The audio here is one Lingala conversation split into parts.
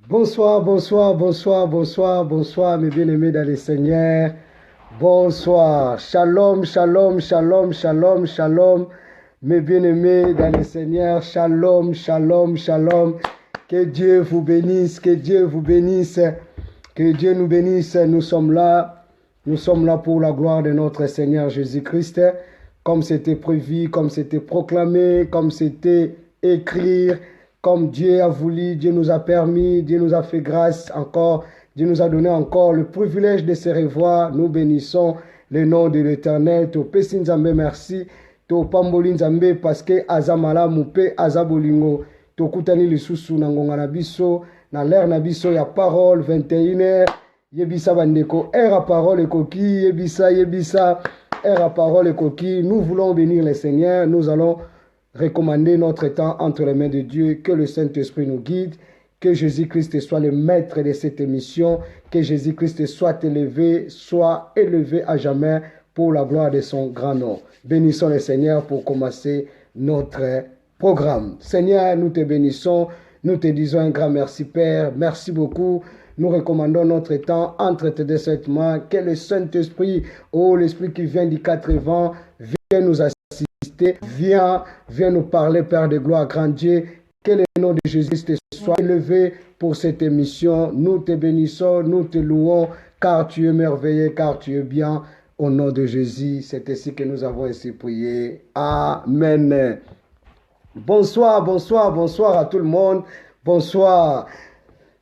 Bonsoir, bonsoir, bonsoir, bonsoir, bonsoir, mes bien-aimés dans le Seigneur. Bonsoir. Shalom, shalom, shalom, shalom, shalom, mes bien-aimés dans le Seigneur. Shalom, shalom, shalom. Que Dieu vous bénisse, que Dieu vous bénisse, que Dieu nous bénisse. Nous sommes là pour la gloire de notre Seigneur Jésus-Christ, comme c'était prévu, comme c'était proclamé, comme c'était écrit. Comme Dieu a voulu, Dieu nous a permis, Dieu nous a fait grâce encore, Dieu nous a donné encore le privilège de se revoir. Nous bénissons le nom de l'Éternel. To pesi nzambe merci, to pamboli nzambe parce que azamala mupe azabolingo. To kutani lisusu na ngonga na biso, na l'air na biso ya parole 21h. Yebisa bandeko, air à parole et coquille, yebisa, air à parole et coquille. Nous voulons bénir le Seigneur, nous allons recommander notre temps entre les mains de Dieu, que le Saint-Esprit nous guide, que Jésus-Christ soit le maître de cette émission, que Jésus-Christ soit élevé à jamais pour la gloire de son grand nom. Bénissons le Seigneur pour commencer notre programme. Seigneur, nous te bénissons, nous te disons un grand merci Père, merci beaucoup. Nous recommandons notre temps entre tes deux mains, que le Saint-Esprit, l'Esprit qui vient du 4 vents, vienne nous assister. Viens nous parler, Père de gloire, grand Dieu. Que le nom de Jésus soit élevé pour cette émission. Nous te bénissons, nous te louons, car tu es merveilleux, car tu es bien. Au nom de Jésus, c'est ainsi que nous avons ainsi prié. Amen. Bonsoir, bonsoir, bonsoir à tout le monde. Bonsoir.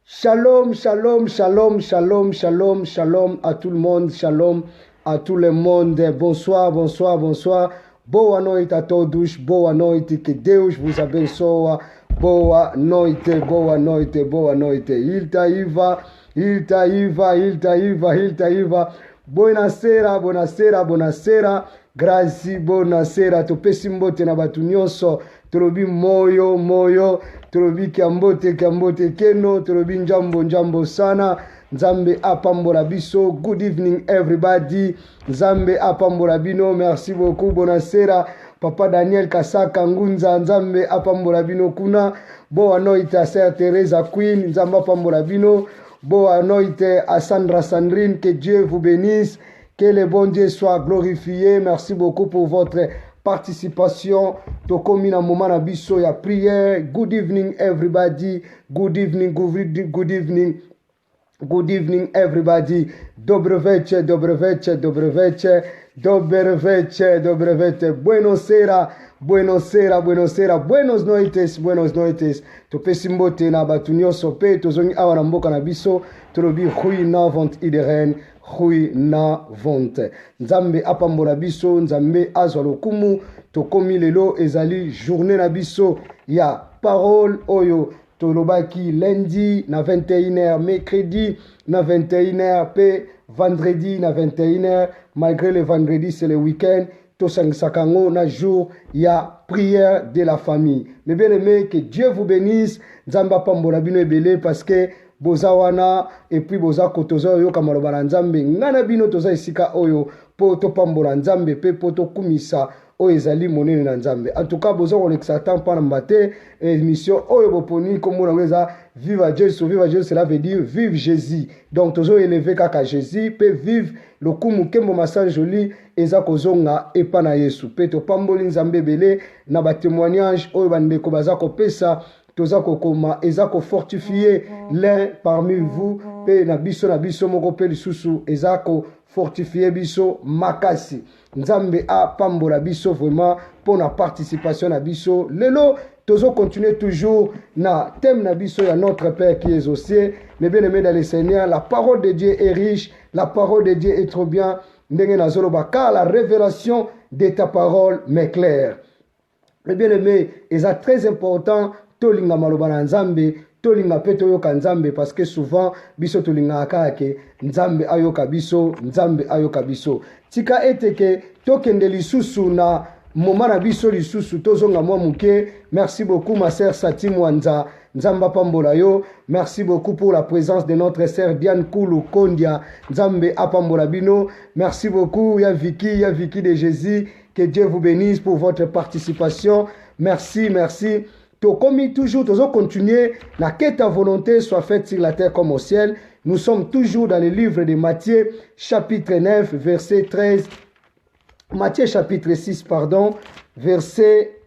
Shalom, shalom, shalom, shalom, shalom, shalom à tout le monde. Shalom à tout le monde. Bonsoir, bonsoir, bonsoir. Boa noite a todos, boa noite, que Deus vos abençoe, boa noite, boa noite, boa noite. Iltaiva, iltaiva, iltaiva, iltaiva. Buonasera, buonasera, buonasera. Grazie, buonasera. Topesi mbote na batu nyonso. Tolobi moyo, moyo. Tolobi kiambote, kiambote keno. Tolobi njambo, njambo sana. Nzambe apambola biso. Good evening everybody. Nzambe apambola bino. Merci beaucoup. Bonasera. Papa Daniel Kasaka Ngunza. Nzambe apambola bino kuna. Boa noite a Sœur Teresa Queen. Nzambe apambola bino. Boa noite à Sandra Sandrine. Que Dieu vous bénisse. Que le bon Dieu soit glorifié. Merci beaucoup pour votre participation. Tokomina momana biso ya prière. Good evening everybody. Good evening, good evening. Good evening everybody. Dobre večer, dobre večer, dobre večer. Dobre večer, dobre večer. Buonasera, buonasera, buonasera. Buenos noites, buenos noites. Topesi mbote na batu nyonso pe tozongi awa na mboka na biso. Tolobi hui na vont ideren. Hui na vont. Nzambe apambola biso, nzambe azwa lokumu. Tokomi lelo ezali journée na biso ya parole oyo. Tolobaki lundi na 21h, mercredi na 21h, pe vendredi na 21h. Malgré le vendredi, c'est le week-end. Tosangisakango na jour, il y a prière de la famille. Mais bien aimé, que Dieu vous bénisse. Nzamba pambola bino ebele parce que boza wana et puis boza kotoza oyo kamaloba na nzambe. Ngana bino toza esika oyo po to pambola nzambe pe po to kumisa oyo ezali monene na nzambe. En tout cas, boza kolekisa temps pa na mbate émission oyo boponi komona ngeza vive Jésus, vive Jésus, cela veut dire vive Jésus. Donc tozo élevé kaka Jésus pe vive le kumu kembo masal joli eza kozonga epa na Yesu. Pe to pamboli nzambe belé na ba témoignage oyo bandeko baza kopesa toza kokoma eza ko fortifier l'un parmi vous pe na biso moko pe lisusu eza ko fortifier biso makasi. Nzambe a pambola biso vraiment pour la participation na biso. Lelo tozo continuer toujours na thème na biso ya notre Père qui est aux cieux. Mais bien aimé dans le Seigneur, la parole de Dieu est riche, la parole de Dieu est trop bien. Ndenge na zoloba car la révélation de ta parole m'est claire. Mais bien aimé, c'est très important tolinga maloba na nzambe tolinga pe toyoka nzambe parce que souvent biso tolinga kake nzambe ayoka biso tika eteke tokende lisusu na moma na biso lisusu tozonga mwa muke. Merci beaucoup ma sœur Sati Mwanza, nzamba pambola yo. Merci beaucoup pour la présence de notre sœur Diane Koulou Kondia, nzambe apambola bino. Merci beaucoup ya Vicky de Jésus. Que Dieu vous bénisse pour votre participation. Merci, merci. Comme toujours, toujours continuer, que ta volonté soit faite sur la terre comme au ciel. Nous sommes toujours dans le livre de Matthieu, chapitre 9, verset 13. Matthieu, chapitre 6, pardon, verset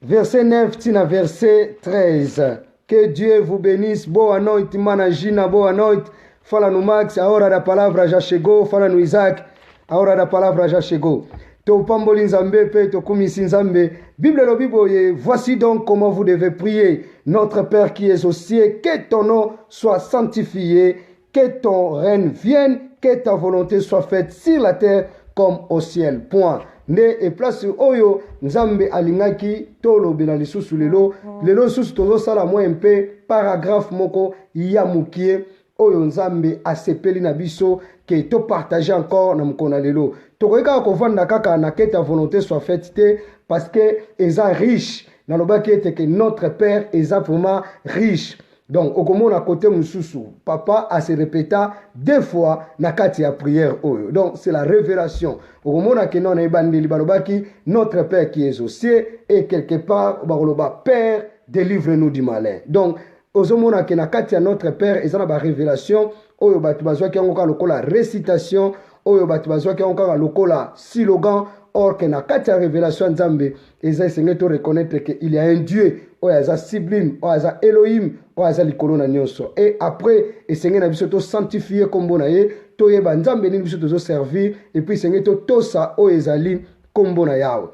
9, tina verset 13. Que Dieu vous bénisse. Boa noite, managina, boa noite. Fala no Max, a hora da palavra já chegou. Fala no Isaac, a hora da palavra já chegou. Topamboli nzambe pe tokumisi nzambe. Bible lo biboye. Voici donc comment vous devez prier. Notre Père qui es aux cieux, que ton nom soit sanctifié, que ton règne vienne, que ta volonté soit faite sur la terre comme au ciel. Point. Nde e place oyo nzambe alingaki tolobela lisusu lelo susu tozosala mwa mpe paragraphe moko ya mukie oyo nzambe asepeli na biso ke to partager encore na mokona lelo tokoyeka kovanda kaka na que ta volonté soit faite te parce que eza riche nalobaki ete que notre père eza vraiment riche. Donc, au moment à côté mususu, papa a se répéta 2 fois na kati ya prière oyo. Donc, c'est la révélation. Au moment à kenon ebandeli balobaki, notre Père qui est aux cieux et quelque part baloba Père, délivre-nous du malin. Donc, au moment à na kati ya notre Père, ezana ba révélation oyo batu bazwaki yango lokola récitation, oyo batu bazwaki yango lokola slogan. Or que na kati ya révélation nzambe eza esengeli to reconnaître que il y a un Dieu oyo aza sublime, oyo aza Elohim, oyo aza likolo na nyonso. Et après esengeli na biso to sanctifier kombo na ye, to yeba nzambe nini biso tozo servir, et puis esengeli to tosa oyo ezali kombo na yawe.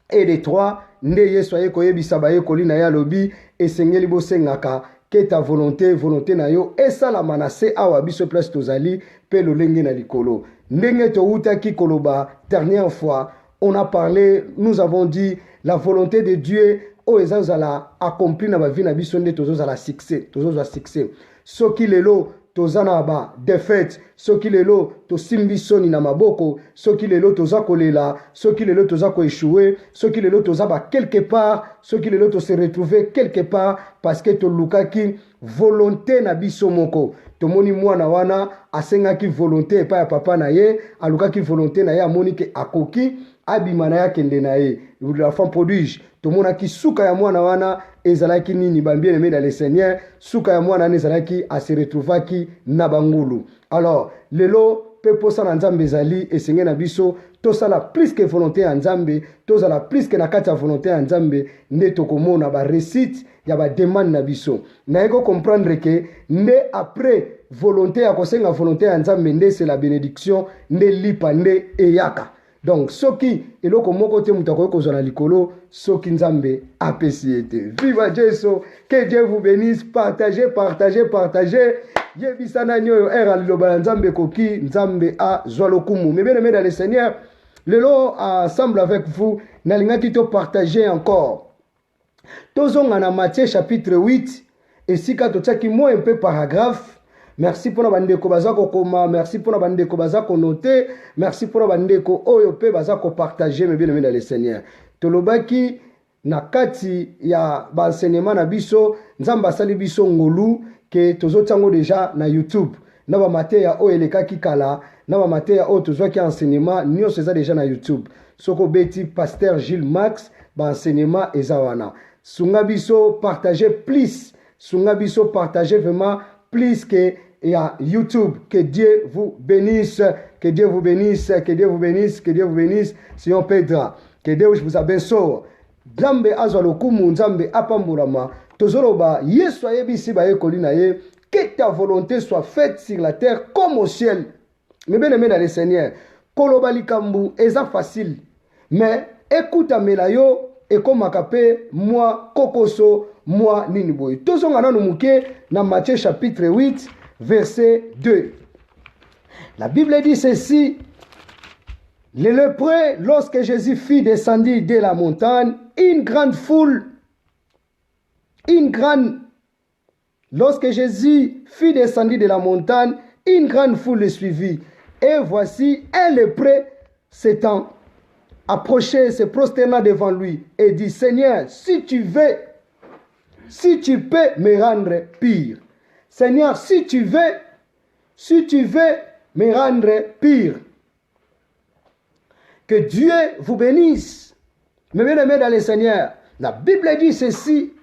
Et les 3 nde yesu aye koyebisa bayekoli na ye alobi esengeli bosengaka que ta volonté na yo esalama na se awa biso place tozali pe lolenge na likolo. Ndenge toutaki koloba dernière fois, on a parlé, nous avons dit la volonté de Dieu o ezazala accompli na ba vie na biso nde tozozala succès, soki lelo tozana ba défaite, soki lelo tosimbi soni na maboko, soki lelo toza kolela, soki lelo toza ko échouer, soki lelo toza ba quelque part, soki lelo to se retrouver quelque part parce que to lukaki volonté na biso moko. Tomoni mwana wana asengaki volonté pa ya papa na ye, alukaki volonté na ye amoni ke akoki abima na ya kende na ye. La femme prodige. Tomonaki suka ya mwana wana ezalaki nini ba bien aimé dans le Seigneur, suka ya mwana ezalaki a se retrouvaki na bangulu. Alors, lelo pepo sana nzambe ezali esenge na biso tosala plus que volonté ya nzambe, tozala plus que na kati ya volonté ya nzambe nde tokomona ba récite ya ba demande na biso. Na eko comprendre que nde après volonté ya kosenga volonté ya nzambe nde c'est la bénédiction nde lipa nde eyaka. Donc soki eloko moko te muta koyeko zona likolo soki nzambe apesi ete. Viva Jesu, que Dieu vous bénisse, partagez. Yebisana nyoyo era liloba nzambe koki nzambe a zwalokumu. Mais bien aimé dans le Seigneur, lelo ensemble avec vous nalingaki to partager encore. Tozonga na Matthieu chapitre 8 et sika tochaki mo un peu paragraphe. Merci pour la bandeko bazako koma, merci pour la bandeko bazako noter, merci pour la bandeko oyo pe bazako partager mes bien-aimés dans le Seigneur. Tolobaki na kati ya ba enseignement na biso, nzamba sali biso ngolu ke tozotango déjà na YouTube. Na ba mateya oyo elekaki kala, na ba mateya oyo tozwaki enseignement, nyonso eza déjà na YouTube. Soko beti pasteur Gilles Max, ba enseignement eza wana. Sunga biso partager plus, sunga biso partager vraiment plus que et à YouTube. Que Dieu vous bénisse, que Dieu vous bénisse, que Dieu vous bénisse, que Dieu vous bénisse, Seigneur Pedra. Que Dieu vous abençoe. Nzambe azwa lokumu, nzambe apamburama. Tozoloba, Yesu ayebisi ba yekoli na ye, que ta volonté soit faite sur la terre comme au ciel. Mais bien aimé dans le Seigneur, koloba likambu eza facile. Mais écoute amelayo et comme akape moi kokoso moi nini boy. Tozonga nanu muke na Matthieu chapitre 8 verset 2. La Bible dit ceci: les lépreux, lorsque Jésus fit descendre de la montagne, lorsque Jésus fit descendre de la montagne, une grande foule le suivit. Et voici un lépreux s'étant approché, se prosterna devant lui et dit: Seigneur, si tu peux me rendre pire. Seigneur, si tu veux me rendre pire. Que Dieu vous bénisse. Mes bien-aimés dans le Seigneur, la Bible dit ceci.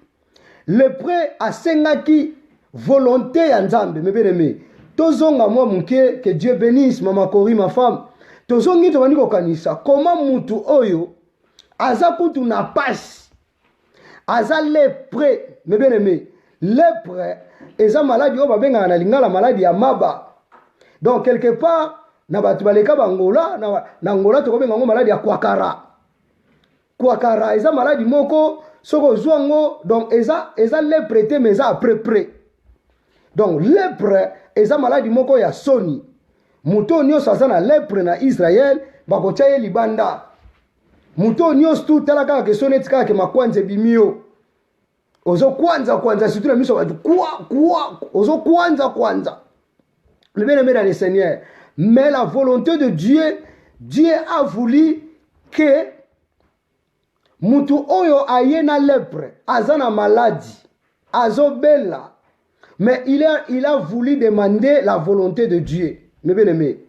Le prêt à Sengaki, volonté à Nzambe, mes bien-aimés. Tozonga moi mouke, que Dieu bénisse, maman Kori, ma femme. Tozongi to vaniko kanisa. Comment mutu oyo, aza kutu na passe. Aza lepre, mes bien-aimés. Lepre, eza maladie oyo babenga na lingala maladie ya maba. Donc quelque part, na batu baleka bangola, na Angola tokobenga ngo maladie ya kwakara. Kwakara, eza maladie moko, soko zwango, donc eza lepre te, mais eza après. Donc lepre, eza maladie moko ya soni. Muto nyos aza na lepre na Israël, bakotia ye libanda. Muto nyos tu talaka ke soneti kaka ke makwanze bimio. Ozo kwanza, surtout la miso ozo kwanza. Le bien-aimé dans le Seigneur. Mais la volonté de Dieu, Dieu a voulu que mutu oyo aye na lepre, azana maladie, azobela. Mais il a voulu demander la volonté de Dieu. Mes bien-aimés.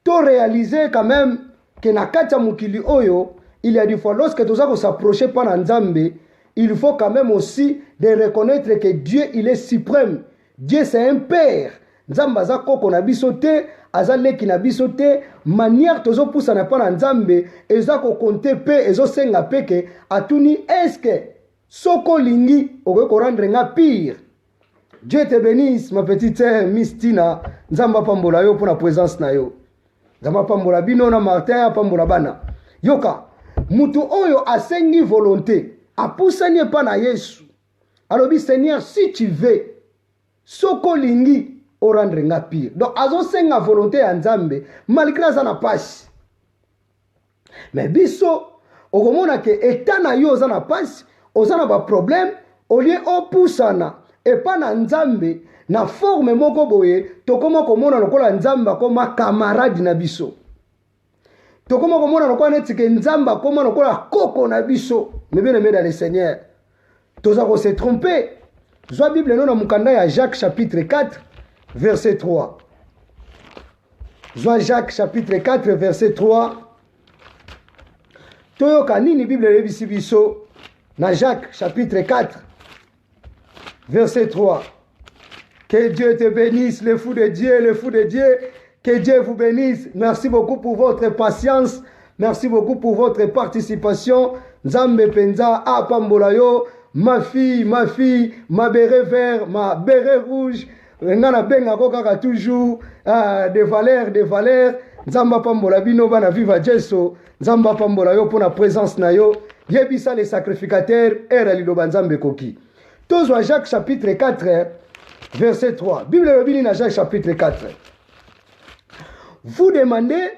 To réaliser quand même que na katia mukili oyo, il y a des fois lorsque tu as s'approcher par Nzambe, il faut quand même aussi de reconnaître que Dieu il est suprême. Dieu c'est un père. Nzambe aza koko na biso te, aza leki na biso te, manière tozo poussa na pa na Nzambe, eza ko compter pe, ezo senga peke, atuni eske, soko lingi, okoki ko rendre nga pire. Dieu te bénisse, ma petite sœur Miss Tina, Nzamba pambola yo pour la présence na yo. Nzamba pambola bino na Martin, pambola bana. Yoka, mutu oyo asengi volonté, apusani pa na Yesu. Alobi Seigneur, si tu veux, soko lingi, o rendre nga pire. Donc, azo senga volonté ya Nzambe, malgré ça na passe. Mais biso, okomona ke etana yo za na passe, ozana ba problème, au lieu opusana, et pas na Nzambe, na forme moko boye, tokoma komona lokola Nzamba koma camarade na biso. Tokoma komona lokola netike Nzamba koma lokola koko na biso. Mais bien aimé dans le Seigneur, tozako se tromper. Zwa Bible non na mukanda ya Jacques chapitre 4, verset 3. Zwa Jacques chapitre 4, verset 3. Toyoka nini Bible lebisi biso na Jacques chapitre 4, verset 3. Que Dieu te bénisse, le fou de Dieu, le fou de Dieu. Que Dieu vous bénisse. Merci beaucoup pour votre patience. Merci beaucoup pour votre participation. Nzambe penza apambolayo. Ma fille, ma béret vert, ma béret rouge. Ngana benga kokaka toujours des valeurs. Nzamba pambola bino bana viva Jesu. Nzamba pambola yo pour la présence na yo. Yebisa les sacrificateurs era liloba nzambe koki. Tozwa Jacques chapitre 4, verset 3. Bible robini na Jacques chapitre 4. Vous demandez,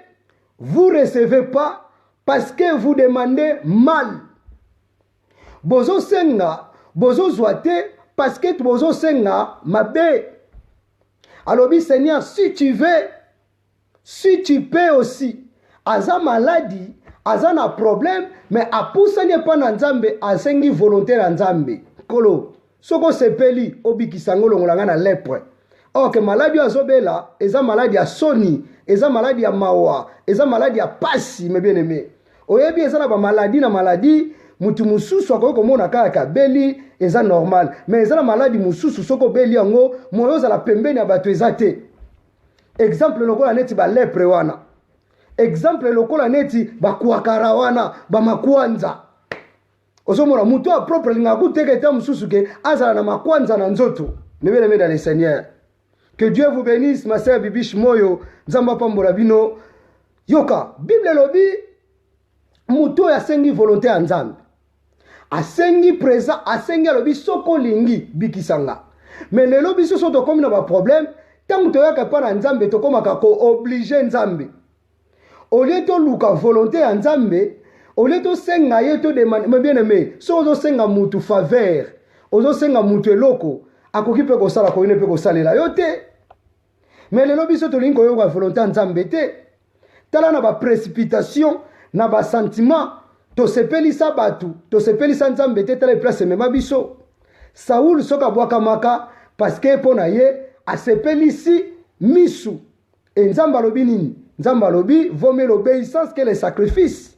vous ne recevez pas parce que vous demandez mal. Bozo senga, bozo zoate parce que bozo senga mabe. Alors, Seigneur, si tu veux, si tu peux aussi, aza maladie, aza na problème, mais apusa n'est pas na Nzambe, asengi volonté na Nzambe. Kolo. Soko sepeli obiki sangolo ngolanga na lepre. Or que maladie azobela, eza maladie ya soni, eza maladie ya mawa, eza maladie ya pasi, mes bien-aimés. Oyebi eza na ba maladie na maladie, mutu mususu akoki komona kaka beli eza normal. Mais eza na maladie mususu soko beli yango, moyo za la pembeni ya bato eza te. Exemple lokola neti ba lepre wana. Exemple lokola neti ba kuakara wana, ba makwanza. Osomona mutu a propre linga kuteke ta mususu ke azala na makwanza na nzoto. Nebele dans le Seigneur. Que Dieu vous bénisse, ma sœur Bibish Moyo, Nzamba pambola bino. Yoka, Bible lobi mutu ya sengi volonté ya Nzambe. Asengi présent, asengi lobi soko lingi bikisanga. Mais le lobi soso to komi na ba problème, tant to yaka pa na Nzambe to komaka ko obligé Nzambe. Au lieu to luka volonté ya Nzambe, au lieu de senga ye to demande, mais bien aimé, so ozo senga mutu faveur, ozo senga mutu eloko, akoki pe ko sala ko ine pe ko salela yo te. Mais le lobi so to linko yo kwa volonté Nzambe te. Tala na ba précipitation, na ba sentiment, to sepeli sa batu, to sepeli sa Nzambe te tala place mema biso. Saoul soka bwaka maka parce que pona ye a sepeli si misu. Et Nzamba lobi nini? Nzamba lobi vaut mieux l'obéissance que les sacrifices.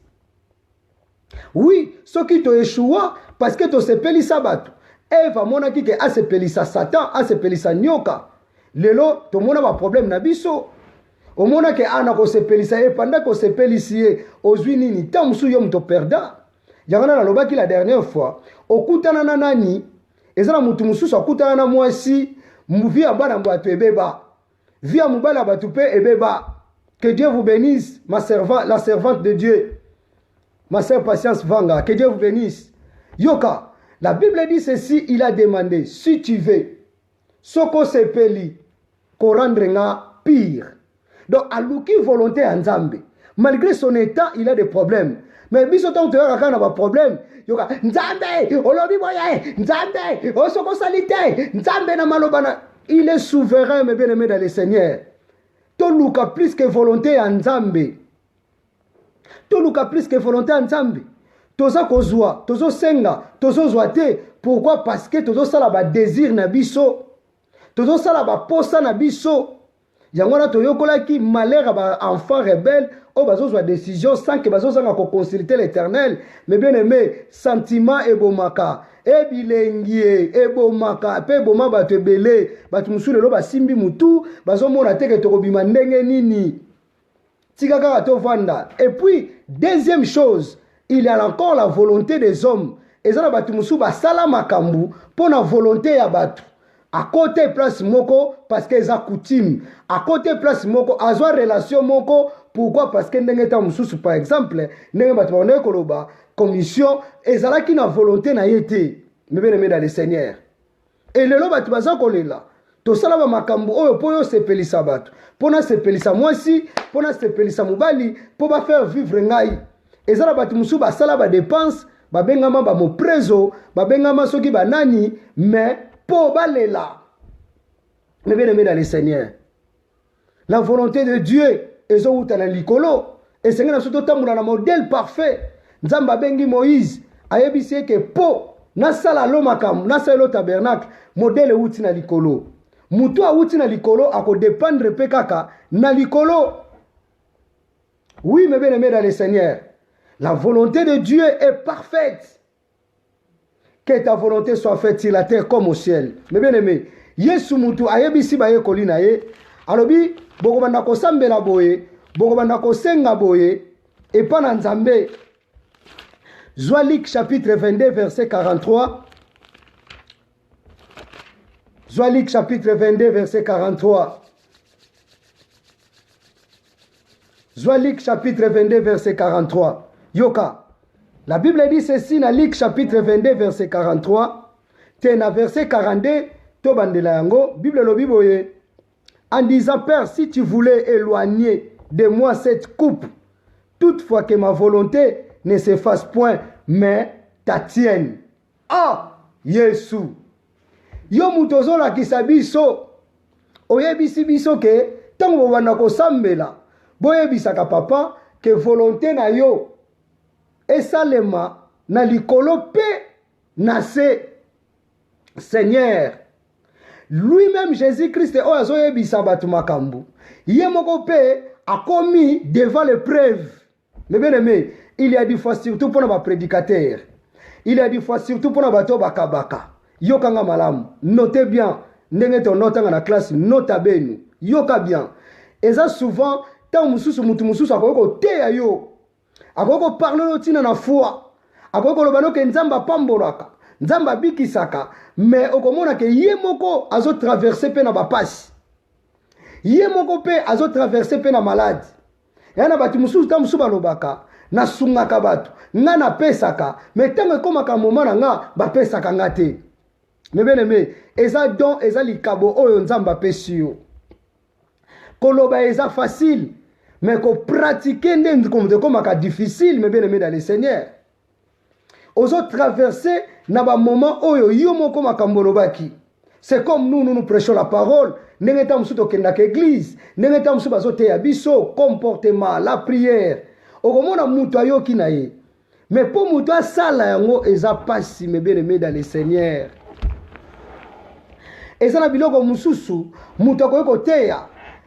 Oui, ce qui te échoua parce que tu sepelisa bato. Eva monaki ke asepelisa Satan, asepelisa nyoka. Lelo to mona ba problème na biso. O mona ke ana ko sepelisa e pendant ko sepelisi e ozwi nini tamusu yo mto perda. Yangana na lobaki la dernière fois, okutana na nani ezana mutu mususu akutana na mwasi muvia bana mbatu ebeba. Via mubala batu pe ebeba. Que Dieu vous bénisse, ma servante, la servante de Dieu. Ma sœur Patience Vanga, que Dieu vous bénisse. Yoka, la Bible dit ceci, il a demandé, si tu veux, soko sepeli, ko rendre nga pire. Donc, aluki volonté en Nzambe. Malgré son état, il a des problèmes. Mais biso tant que tu as un problème, yoka, Nzambe, olobi boye, Nzambe, osoko salite, Nzambe na malobana. Il est souverain, mes bien-aimés dans le Seigneur. Toluka plus que volonté en Nzambe. Toluka plus que volonté en Nzambe. Toza kozwa, tozo senga, tozo zoate. Pourquoi? Parce que tozo sala ba désir na biso. Tozo sala ba posa na biso. Yangona toyokola ki malheur ba enfant rebelle. Oh bazo zwa décision sans que bazo sanga ko consulter l'Éternel. Mais bien aimé, sentiment e bomaka. E bilengie, e bomaka, pe boma bato ebele, bato musule lo basimbi mutu, bazo mona teke tokobima ndenge nini. Tikaka to vanda. Et puis, deuxième chose, il y a encore la volonté des hommes. Et ça, bato musu basala makambu pour la volonté ya bato. À côté place moko parce que ça coutume. À côté place moko azwa relation moko. Pourquoi? Parce que ndenge ta mususu par exemple, ndenge bato baone koloba commission ezala ki na volonté na yete. Mais bien aimé dans le Seigneur. Et le lo bato baza kolela. To sala ba makambu oyo po yo sepelisa bato. Pona sepelisa mwasi, pona sepelisa mubali, po ba faire vivre ngai. Ezala bato musu ba sala ba dépense, ba bengama ba moprezo, ba bengama soki ba nani, mais po balela. Mais bien aimé dans le Seigneur. La volonté de Dieu ezo uta na likolo. Et Seigneur na soto tamuna na modèle parfait. Nzamba bengi Moïse, ayebisi ke po na sala lo makambu, na sala lo tabernacle, modèle uti na likolo. Mutu auti na likolo ako dépendre pe kaka na likolo. Oui, mes bien-aimés dans le Seigneur, la volonté de Dieu est parfaite. Que ta volonté soit faite sur la terre comme au ciel. Mes bien-aimés, Yesu mutu ayebisi ba ye kolina ye, alobi bokobanda ko sambela boye, bokobanda ko senga boye et pas na Nzambe. Luc chapitre 22 verset 43. Luc chapitre 22 verset 43. Luc chapitre 22 verset 43. Yoka. La Bible dit ceci dans Luc chapitre 22 verset 43. Tena verset 42. Tobandela yango. Bible lo biboye. En disant, Père, si tu voulais éloigner de moi cette coupe, toutefois que ma volonté ne se fasse point, mais ta tienne. Ah, Yesu. Yo mutozo la kisabiso. Oyebisi biso ke, tango wana ko sambela. Boyebisaka papa, que volonté na yo, esalema, na likolo pe, na se, Seigneur. Lui-même, Jésus-Christ, oh, azoyebisa batu makambu. Yemoko pe, a commis devant l'épreuve. Mais bien aimé, il y a des fois surtout pour nos prédicateurs. Il y a des fois surtout pour nos bateaux bakabaka. Yokanga malam. Notez bien. Ndenge to notanga na classe. Nota benu. Yoka bien. Et ça souvent, tant mususu mutu mususu akoko teya yo. Akoko parle lo tina na foi. Akoko lobano ke nzamba pambolaka. Nzamba bikisaka. Mais okomona ke yemoko azo traverser pe na bapasi. Yemoko pe azo traverser pe na malade. Yana bati mususu ta mususu balobaka. Na sungaka batu. Nga na pesaka. Mais tango komaka moment nga ba pesaka nga te. Mais bien aimé, eza don eza likabo oyo nzamba pesi yo. Koloba eza facile, mais ko pratiquer nde komaka difficile, mais bien aimé dans le Seigneur. Ozo traverser na ba moment oyo yo moko makambolobaki. C'est comme nous prêchons la parole. Ndenge ta mususu tokendaka église, ndenge ta mususu bazoteya biso comportement, la prière. Okomona mutu ayoki na ye. Mais pour mutu asala yango eza pasi, mais bien aimé dans le Seigneur. Eza na biloko mususu mutu akoki koteya.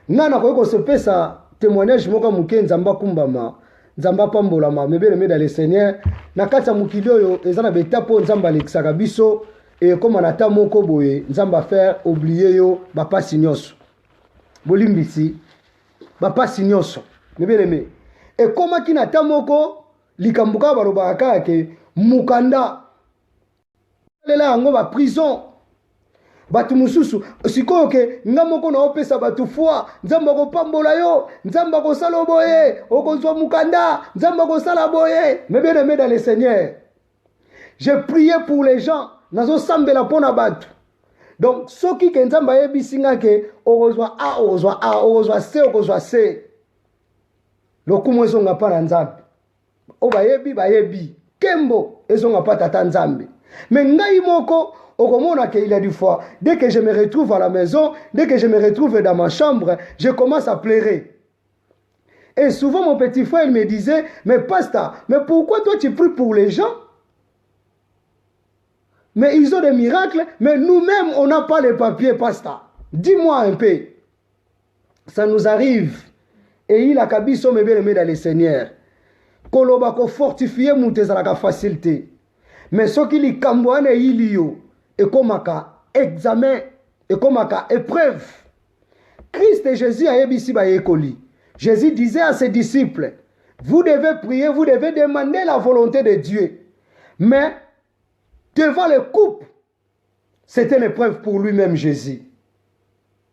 Ngana akoki kosepesa témoignage moko muke nzamba kumbama. nzamba pambolama mebele dans le Seigneur na kati ya mokili oyo eza na betapo nzamba alekisaka biso et comme na ta moko boye nzamba faire oublier yo bapasi nyonso bolimbisi bapasi nyonso mebele et comme ki na ta moko likambuka balobaka ke mukanda lela yango ba prison batu mususu sikoyo ke nga moko na opesa batu foi nzamba ko pambola yo nzamba ko sala boye okozwa mukanda nzamba ko sala boye mais bien aimé dans le Seigneur j'ai prié pour les gens nazo sambela pona batu donc soki ke nzamba yebisinga ke okozwa a okozwa c lokumu ezonga pa na nzambe o bayebi kembo ezonga pa tata nzambe mais ngai moko okomona que il y a du foi. Dès que je me retrouve à la maison, dès que je me retrouve dans ma chambre, je commence à pleurer. Et souvent mon petit frère il me disait, mais pasteur, mais pourquoi toi tu pries pour les gens? Mais ils ont des miracles, mais nous-mêmes on n'a pas les papiers, pasteur. Dis-moi un peu. Ça nous arrive. Et il a kabiso me bien aimé dans le Seigneur. Koloba ko fortifier moutezalaka facilité. Mais ce qui li kamboane ilio et comme examen et comme épreuve. Christ et Jésus a yebisi ba yekoli. Jésus disait à ses disciples, vous devez prier, vous devez demander la volonté de Dieu. Mais devant les coupes, c'était une épreuve pour lui-même Jésus.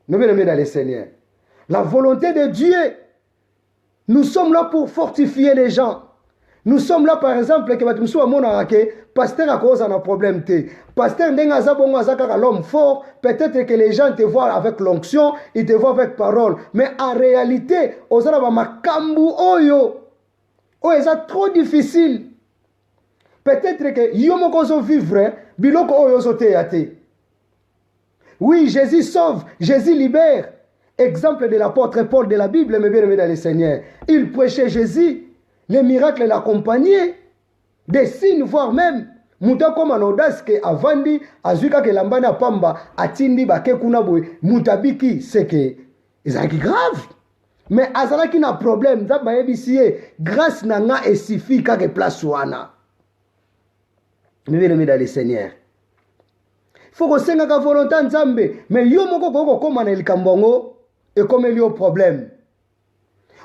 Nous venons dans le Seigneur. La volonté de Dieu, nous sommes là pour fortifier les gens. Nous sommes là par exemple que nous sommes pasteur à cause d'un problème té. Pasteur l'homme fort, peut-être que les gens te voient avec l'onction, ils te voient avec parole, mais en réalité, ozala ba makambu oyo. Oh, c'est trop difficile. Peut-être que yo moko zo vivre biloko oyo zo te yate. Oui, Jésus sauve, Jésus libère. Exemple de l'apôtre Paul de la Bible, mais bien aimé dans le Seigneur. Il prêchait Jésus. Les miracles l'accompagnaient, des signes, voire même, muta comme en audace que avandi, azuka que lambana pamba, atindi bake kunaboy, mutabiki, c'est que, c'est grave. Mais azala qui n'a problème, d'abord yebisiye, grâce nanga et suffit kake place wana. Mais bien aimé dans le Seigneur. Faut que senga ka volonté nzambe, mais yo moko koko koma na likambongo, et comme il y a problème.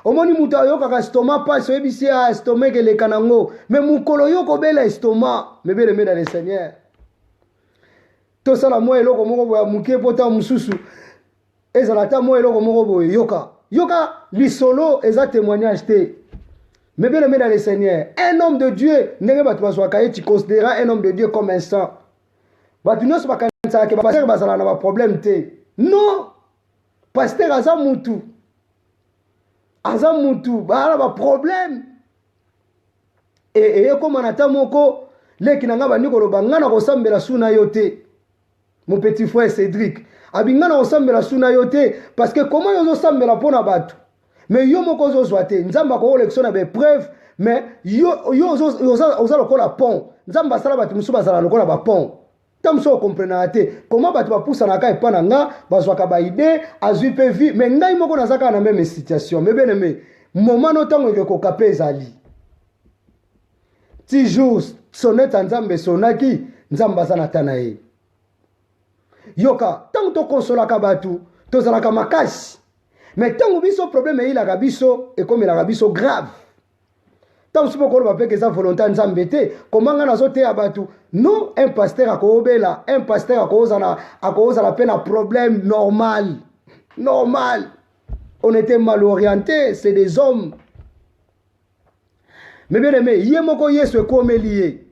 Omoni muta yo kaka estomac passe ebisi a estomac ke le kanango mais mukolo yo ko bela estomac me bele me dans le Seigneur to sala mo eloko moko boya mukie pota mususu ezala ta mo eloko moko boya yoka lisolo eza témoignage te me bele me dans le Seigneur un homme de Dieu ndenge batu baswaka tu considéras un homme de Dieu comme un saint batu nyonso bakanisa ke pasteur basala na ba problème te non pasteur aza mutu azamutu bala ba problème et comme anata moko leki nanga bandi koloba ngana ko sambela suna yote mon petit frère Cédric abingana ko sambela suna yote parce que comment yo sambela pona batu mais yo moko zo zwate nzamba ko election na be preuve mais yo oza lokola pont nzamba sala batu musuba sala lokola ba pont tamso comprendre ate comment batu ba poussa na ka epana nga bazwaka ba idée azui pe vie mais ngai moko nazaka na même situation mais bien aimé moment no tango ke ko kapé ezali ti jour sonnet nzambe sonaki nzamba sana tanae yoka tango to consola ka batu to zala ka makasi mais tango biso problème il a biso et comme il a biso grave. Tant que vous avez sa volonté de comment on a abatu non un pasteur a koobela un pasteur a cause à la peine un problème normal on était mal orienté c'est des hommes mais bien aimé yemoko yesu comme lié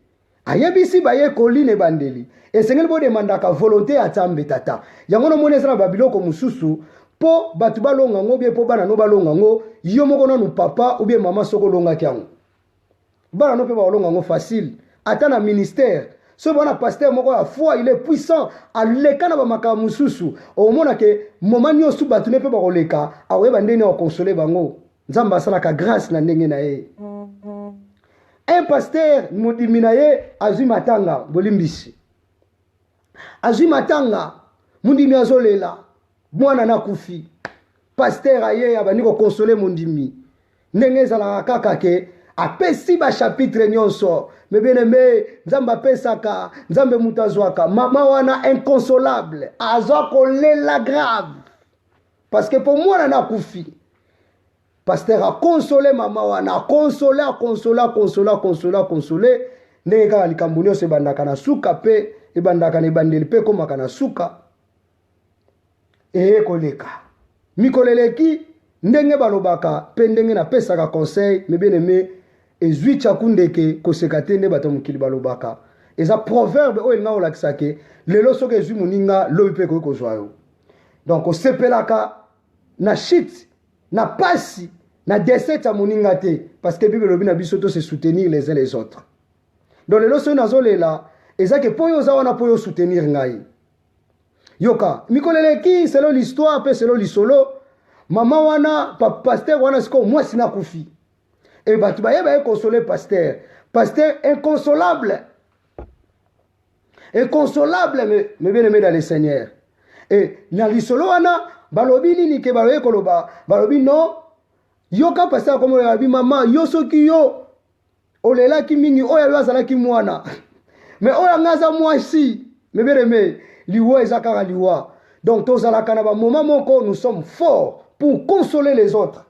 ayebisi baye koline bandeli et sengel bo demanda ka volonté à tambe tata yango no monesa na babiloko mususu po batu balonga ngo bien po bana no balonga ngo yomoko na papa ou bien maman soko longa kyango bana no pe ba olonga ngo facile ata na ministère ce bon pasteur moko ya foi il est puissant aleka na ba makamususu o mona ke moment nyosu batu ne pe ba koleka awe bandeni o consoler bango nzamba sala ka grâce na ndenge na ye un pasteur modimi na ye azui matanga bolimbisi azui matanga mundimi azolela mwana na kufi pasteur aye abani ko consoler mundimi ndenge ezala kaka ke apesi ba chapitre nyonso me bien aimé nzambe apesaka nzambe mutu azwaka mama wana inconsolable azwa kolela grave parce que pour moi na kufi pasteur a consolé mama wana a consolé ndenge kaka likambo nyonso ebandaka na suka mpe ebandaka na ebandeli mpe ekomaka na suka koleka mikolo eleki ndenge balobaka mpe ndenge napesaka conseil me bien aimé ezwi tyaku ndeke koseka te nde bato mokili balobaka eza proverbe oyo elinga kolakisa ke lelo soki ezwi moninga lobi mpe ekoki kozwa yo donc osepelaka na shit na pasi na deset ya moninga te parce que bible elobi na biso to se soutenir les uns les autres donc lelo soki nazolela eza ke mpo yo oza wana mpo yo soutenir ngai yoka mikolo eleki selo l'histoire mpe selo lisolo mama wana pasteur wana sikoyo mwasi nakufi et bato bayeba ye consoler pasteur inconsolable mais bien aimé dans le Seigneur et na lisolo wana balobi nini ke balobi koloba balobi non yoka pasteur comme balobi mama yo soki yo olelaki mingi oyo yo azalaki mwana mais oyo ngaza mwasi mais bien aimé liwa eza kaka liwa donc tozalaka na bamoma moko nous sommes forts pour consoler les autres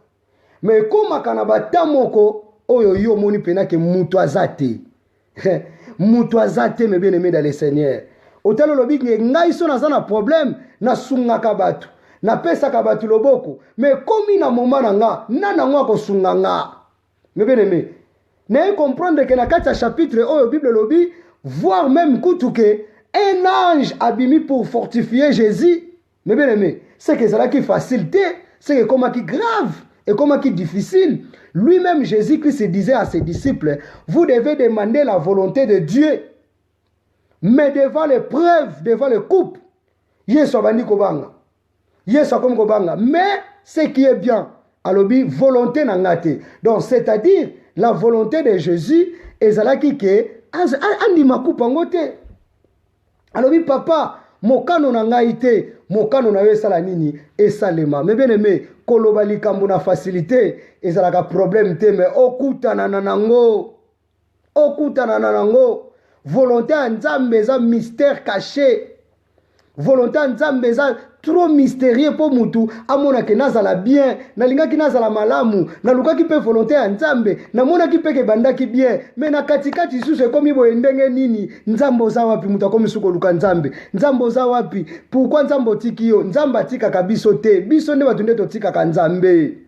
mais ekomaka na bata moko oyo yo omoni mpena ke mutu aza te mutu aza te me bien aimé dans le Seigneur otala olobi ke ngai so naza na problème nasungaka bato napesaka bato loboko mais komi na moma na nga nanango akosunga nga me bien aimé naye comprendre ke na kati ya chapitre oyo bible elobi voire même kutu ke un ange abimi pour fortifier Jésus mais bien aimé c'est que ezalaki facile te c'est que komaki grave et komaki difficile lui-même Jésus-Christ disait à ses disciples vous devez demander la volonté de Dieu mais devant les preuves devant les coupes Yesu abandi kobanga Yesu akomi kobanga mais ce qui est bien alobi volonté na ngate donc c'est-à-dire la volonté de Jésus ezalaki ke andima kupango te alobi papa mokano na ngai te mokano na yo esala nini esalema mais bien aimé koloba likambo na facilité ezalaka problème te mais okutana na nango volonté ya nzambe eza mystère caché volonté ya nzambe eza trop mystérieux mpo mutu amonake nazala bien nalingaki nazala malamu nalukaki mpe volonté ya nzambe namonaki mpe kebandaki bien me na katikati lisusu ekomi boye ndenge nini nzambe oza wapi mutu akomi su koluka nzambe oza wapi pourkui nzambe otiki yo nzambe atikaka biso te biso nde bato nde totikaka nzambe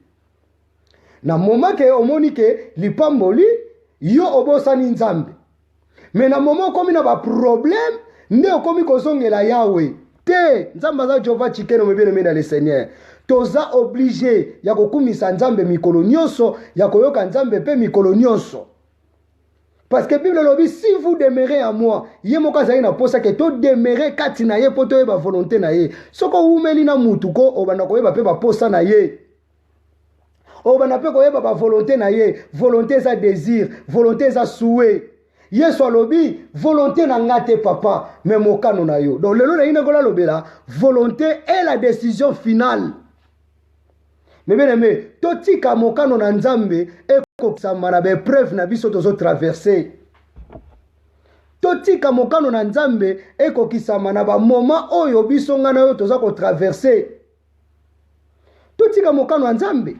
na moma ke omoni ke lipamboli yo obosani nzambe me na moma okomi na baproblème nde okomi kozongela yawe te nzambe aza Jehova Tshikeno me bien aimé dans le Seigneur toza obligé ya kokumisa nzambe mikolo nyonso ya koyoka nzambe pe mikolo nyonso parce que Bible lobi si vous demeurez à moi ye moko azali na posa ke to demeurer kati na ye po toyeba volonté na ye soko umeli na mutu ko obanda koyeba pe baposa na ye obanda pe koyeba ba volonté na ye volonté eza désir volonté eza souhait Yesu alobi volonté na ngate papa mais mokano na yo donc lelo na ina kola lobela volonté est la décision finale mais bien aimé totika mokano na nzambe ekokisama na bepreuve na biso tozo traverser totika mokano na nzambe ekokisama na bamoma oyo biso ngana yo toza kotraverser totika mokano na nzambe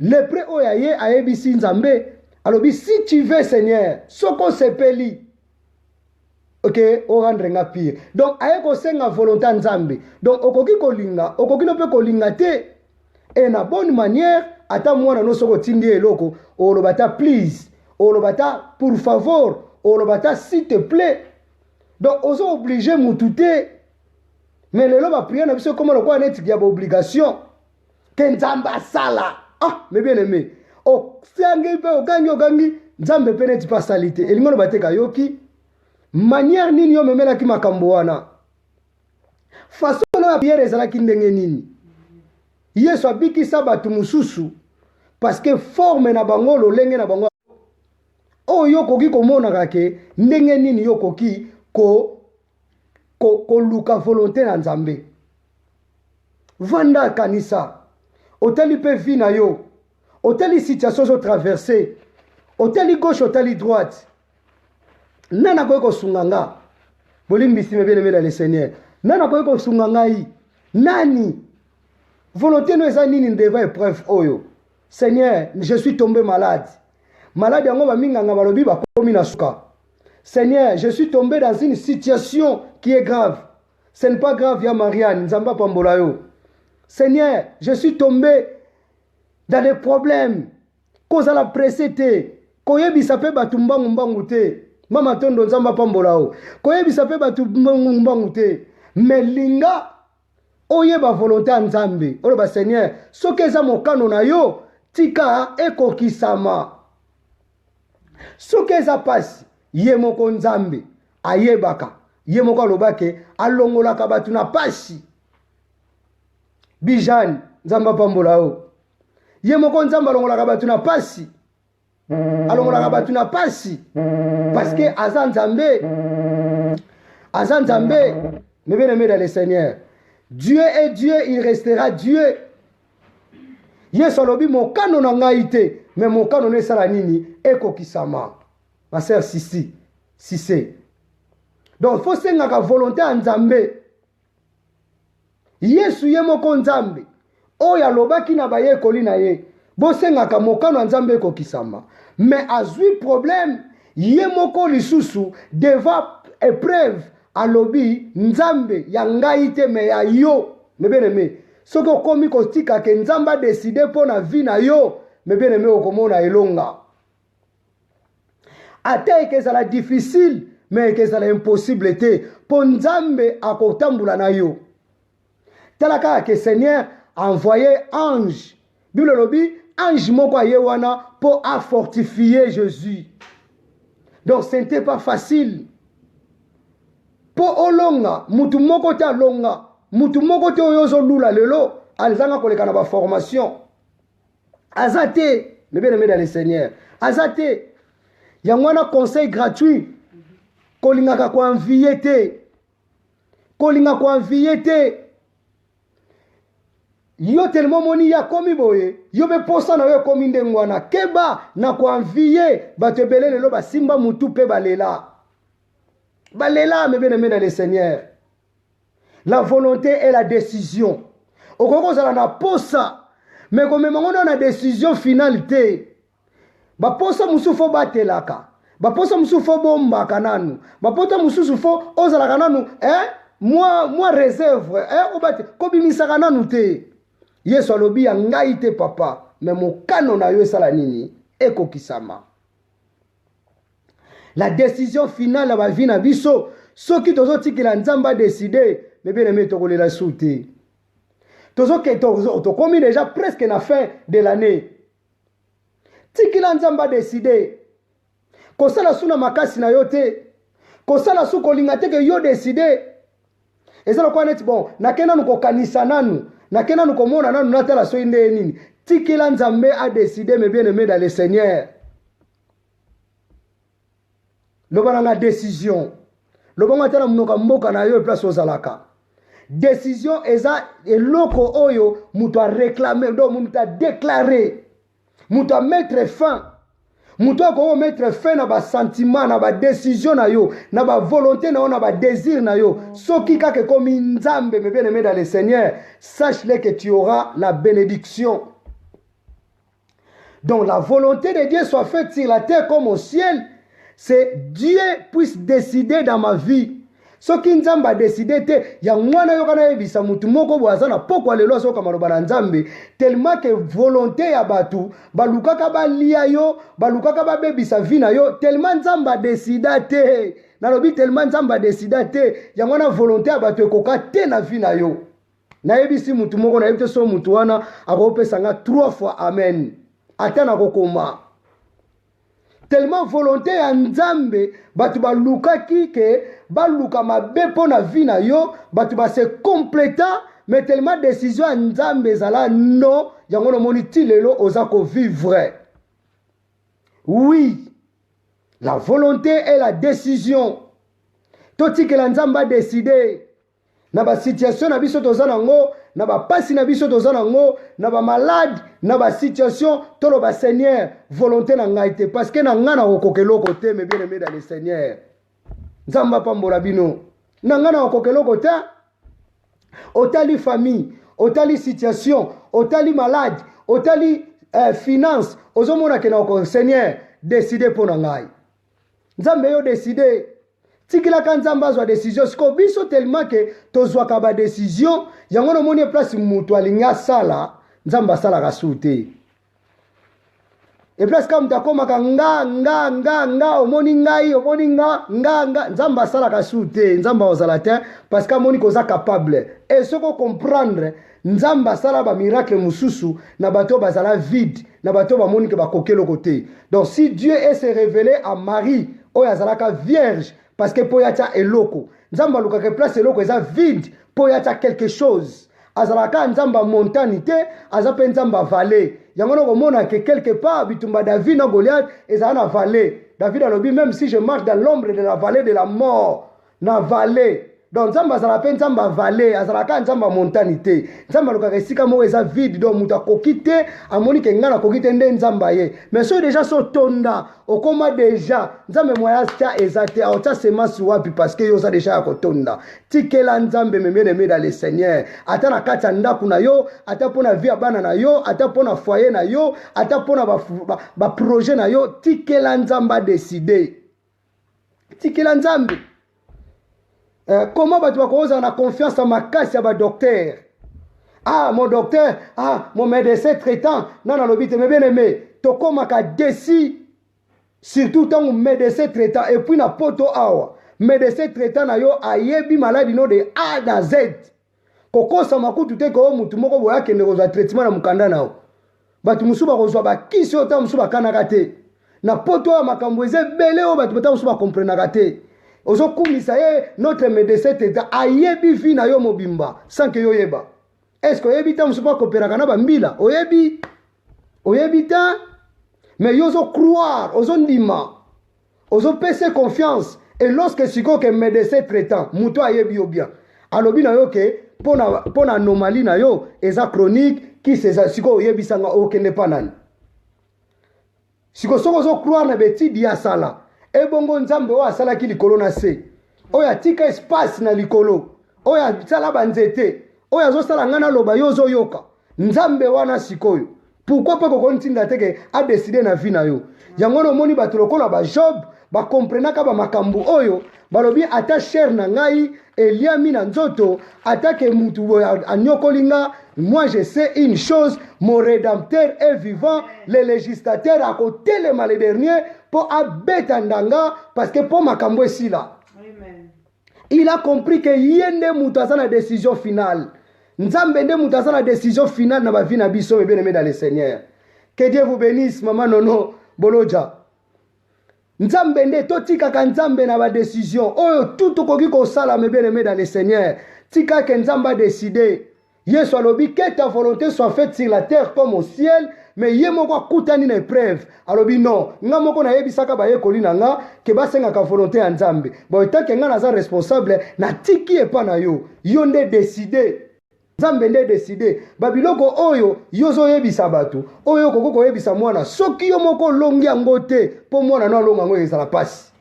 lepre oyo aye ayebisi nzambe alobi si tu veux Seigneur soko sepeli ok o rendre nga pire donc aye kosenga volonté nzambe donc okoki kolinga okoki no pe kolinga te et na bonne manière ata mwana no soko tindi eloko olobata please olobata pour favor olobata s'il te plaît donc ozo obligé mutu te mais lelo ba prière na biso comme lokwa neti ya obligation ke nzambe asala mais bien aimé o sangi pe okangi nzambe pe neti pasalité elingo lo bateka yoki manière nini yo memela ki makambo wana façon na prière ezalaki ndenge nini Yesu abikisa bato mususu parce que forme na bango lolenge na bango oyo koki komona ke ndenge nini yo koki ko luka volonté na nzambe vanda kanisa otali pe vi na yo otali situation zo traverser otali gauche otali droite nana koyeko sunganga bolimbisi me bien-aimé dans le Seigneur nana koyeko sunganga yi nani volonté no eza nini devant épreuve oyo Seigneur je suis tombé malade yango baminganga balobi bakomi na suka Seigneur je suis tombé dans une situation qui est grave ce n'est pas grave ya Marianne nzamba pambola yo Seigneur je suis tombé dans des problèmes kozala pressé te koyebisa pe batu mbangu te mama tondo nzamba pambola o koyebisa pe batu mbangu te melinga oyeba volonté ya Nzambe oloba Seigneur soki eza mokano na yo tika ekokisama soki eza pasi ye moko Nzambe ayebaka ye moko alobake alongolaka batu na pasi Bijane nzamba pambola o ye moko Nzambe alongolaka batu na pasi alongolaka batu na pasi parce que aza Nzambe mais bien aimé dans le Seigneur Dieu est Dieu il restera Dieu Yesu alobi mokano na ngai te mais mokano ne sala nini ekokisama ma sœur Sisé donc faut sengaka volonté ya Nzambe Yesu ye moko Nzambe oyo alobaki na bayekoli na ye bosengaka mokano ya Nzambe ekokisama mais azwi problème ye moko lisusu devant épreuve alobi Nzambe ya ngai te me ya yo me bien aimé soki okomi kotika ke Nzambe a décidé mpo na vie na yo me bien aimé okomona elonga ata ekezala difficile mais ekezala impossible te mpo Nzambe akotambola na yo tala kaka ke Seigneur envoyé ange Bible lobi ange moko aye wana mpo afortifier Jésus donc ce n'était pas facile po olonga mutu moko te alonga mutu moko te oyo ozolula lelo alizanga koleka na baformation aza te mais bien aimé dans le Seigneur aza te yango wana conseil gratuit kolingaka koenvie te kolinga koenvie te yo tellement moni ya komi boye yo be posa na yo komi ndengo wana keba na koenvie bato ebele lelo basimba mutu pe balela mais bien aimé dans le Seigneur la volonté et la décision okokozala na posa mais komemango na décision finale te baposa mususu fo batelaka baposa mususu fo bombaka nanu bapota mususu fo ozalaka nanu moi réserve obate kobimisaka nanu te Yesu alobi ya ngai te papa mais mokano na yo esala nini ekokisama la décision finale ya bavi na biso soki tozotikela Nzambe a décidé mais bien aimé tokolela suite tokomi déjà presque na fin de l'année tikila Nzambe a décidé kosala suna makasi na yo te kosala su kolinga te ke yo décidé ezala kwa neti bon nakenda nuko kanisa nanu nakenda nuko mona nanu natala so inde nini tikila Nzambe a décidé mais bien aimé dans le Seigneur loba na décision loba ngatala munoka mboka na yo place ozalaka décision eza eloko oyo muto a réclamer donc muto a déclarer muto a mettre fin muto ko mettre fin na ba sentiment na ba décision na yo na ba volonté na yo na ba désir na yo soki kaka komi Nzambe mais bien aimé dans le Seigneur sache-le que tu auras la bénédiction donc la volonté de Dieu soit faite sur la terre comme au ciel c'est Dieu puisse décider dans ma vie soki Nzambe a décidé te ya mwana yo kana yebisa mutu moko boaza na pokwa lelo soka maloba na Nzambe tellement que volonté ya batu balukaka balia yo balukaka babebisa vie na yo tellement Nzambe a décidé te nalobi tellement Nzambe a décidé te ya mwana volonté ya batu ekoka te na vie na yo na yebisi mutu moko na yebite so mutu wana akopesa nga 3 fois amen ata na kokoma tellement volonté ya Nzambe batu balukaki ke baluka mabe po na vie na yo batu ba se completa mais tellement décision ya Nzambe ezala non yango no moni ti lelo oza ko vivre oui la volonté et la décision totikela Nzambe a décidé na ba situation na biso toza nango, na ba pasi na biso toza nango, na ba malade, na ba situation tolo ba Seigneur volonté na ngai te parce que na nga na okokeloko te mes bien-aimés dans le Seigneur. Nzamba pambola bino. Na nga na okokeloko te. Otali famille, otali situation, otali malade, otali finance, ozomona ke na oko Seigneur décider pour na ngai. Nzambe yo décider. Tikila ka nzamba azwa décision siko biso tellement que tozwaka ba décision yango no moni place mutu alinga sala nzamba sala ka sute. Et place comme takomaka nga omoni ngai omoni nga nzamba sala ka sute nzamba ozala te parce que moni koza capable et ce qu'on comprendre nzamba sala ba miracle mususu na bato bazala vide na bato ba moni ke ba kokelo côté. Donc si Dieu est se révélé à Marie o yazalaka vierge parce que pour yacha eloko nzamba lukaka place eloko eza vide pour yacha quelque chose azalaka nzamba montanité azape nzamba vallée yango no komona que quelque part bitumba David na Goliath ezala na vallée. David alobi même si je marche dans l'ombre de la vallée de la mort na vallée. Donc nzamba azala pe nzamba vallée azalaka nzamba montanité nzamba lukaka esika moko eza vide donc muta kokite amoni ke ngana kokite nde nzamba ye mais so déjà so tonda okoma déjà nzambe moya tia ezate aota semence wapi parce que yo za déjà kotonda tikela nzambe bien-aimé dans le Seigneur ata na kati ndaku na yo ata pona vie bana na yo ata pona foyer na yo ata pona ba projet na yo tikela nzamba décider tikela nzambe. Comment tu vas causer la confiance en ma casse à ma docteur? Ah, mon docteur, ah, mon médecin traitant. Non, non, l'obité, mais bien aimé. Tu commences à décider, surtout ton médecin traitant. Et puis, na poto awa. Médecin traitant na yo a yebi maladie no de A à Z. Koko sa makutu te ko mutu moko boya kende kozwa traitement na mukanda nao. Batu musuba kozwa ba kisi ota musuba kanaka te. Na poto awa makambo eze bele o batu bata musuba komprenaka te. Ozo kumisa ye notre médecin teta ayebi vi na yo mobimba sans que yo yeba. Est-ce que oyebi ta musupa kopera na bambila? Oyebi ta mais yo ozo croire, ozo ndima. Ozo pese confiance et lorsque siko que médecin traitant muto ayebi yo bien. Alobi na yo ke pona anomalie na yo eza chronique qui seza siko oyebi sanga okende panani. Siko soko ozo croire na beti dia sala. E bongo nzambe wa asala ki likolo na se oya tika espace na likolo oya sala banzete oya zo sala ngana loba yo zo yoka nzambe wana sikoyo pourquoi pas ko ntinda teke a décider na vie na yo yango no moni bato lokola ba Job ba comprenaka ba makambu oyo balobi ata cher na ngai eliami na nzoto atake mutu anyokolinga. Moi je sais une chose, mon rédempteur est vivant, le législateur à côté le mal dernier pour abetandanga parce que pour makambo ici là. Amen. Il a compris que yende mutaza la décision finale. Nzambe nde mutaza la décision finale na ba vie na biso bien aimé dans le Seigneur. Que Dieu vous bénisse maman Nono Boloja. Nzambe nde totika ka nzambe na ba décision. Oyo tout okoki ko sala bien aimé dans le Seigneur. Tika ke nzamba décider. Yesu alobi que ta volonté soit faite sur la terre comme au ciel, mais ye moko kutani na épreuve. Alobi non, nga moko na yebisaka ba yekoli na nga ke basenga ka volonté ya Nzambe. Bo etake nga naza responsable na tiki epa na yo. Yo nde décider. Nzambe nde décider. Babiloko oyo yozo yebisa bato. Oyo kokoko yebisa mwana. Soki yo moko longi yango te, po mwana no longa ngo ezala pasi.